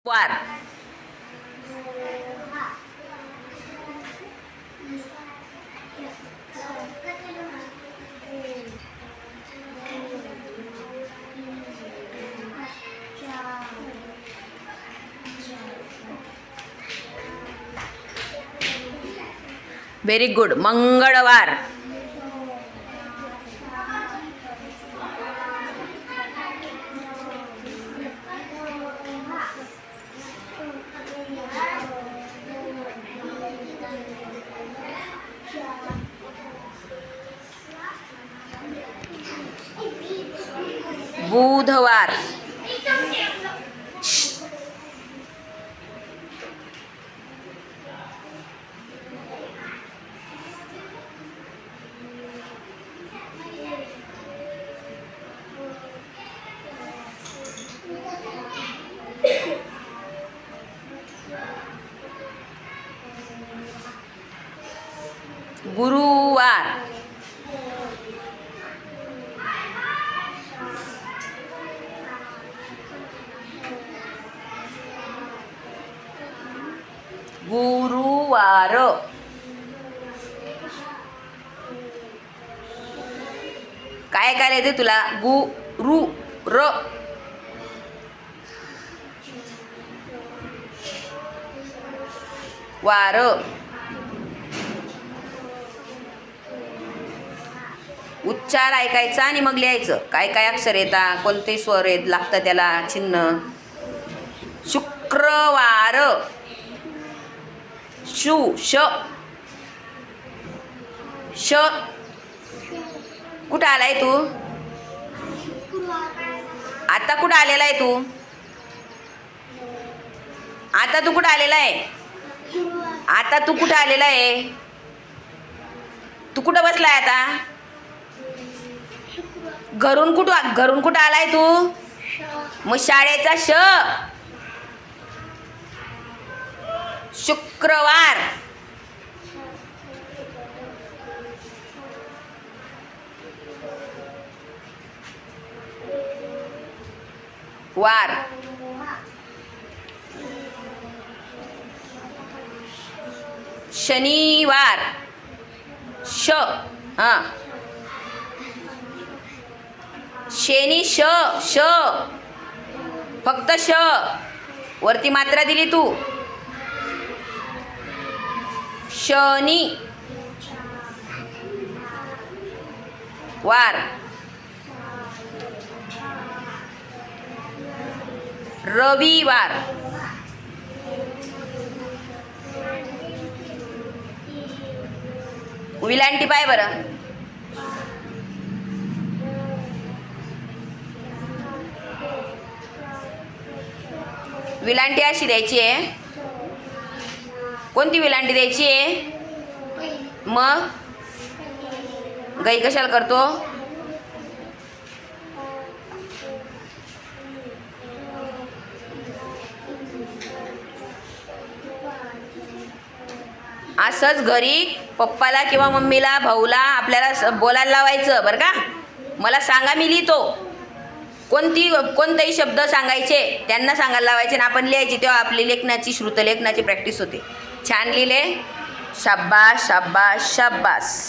वार very good. मंगळवार. बुधवार. गुरुवार. गुरुवार. काय काय येते तुला? गुरु र वार. उच्चार ऐकायचा आणि मग लिहायचं. काय काय अक्षर येतात, कोणते स्वर येत लागतं त्याला चिन्ह. शुक्रवार. शु श श. कुठं आलाय तू? आता कुठं आलेला आहे तू? आता तू कुठं आलेला आहे? आता तू कुठं आलेला आहे? तू कुठं बसलाय आता? घरून कुठं आलाय तू? मग शाळेचा श. शुक्रवार. वार. शनिवार. श. हां. शेनी श श. फक्त श. वरती मात्रा दिली तू. शनी वार. रविवार. विलांटी पाय बरं. विलांटी अशी द्यायची आहे. कोणती विलांटी द्यायची आहे? मग गाई कशाला करतो? असंच घरी पप्पाला किंवा मम्मीला, भाऊला आपल्याला बोलायला लावायचं बरं का. मला सांगा, मी लिहितो. कोणतेही शब्द सांगायचे त्यांना सांगायला लावायचे आणि आपण लिहायचे. तेव्हा आपली लेखनाची, श्रुतलेखनाची प्रॅक्टिस होते. छान लिहिले. शाब्बास शाब्बास शाब्बास.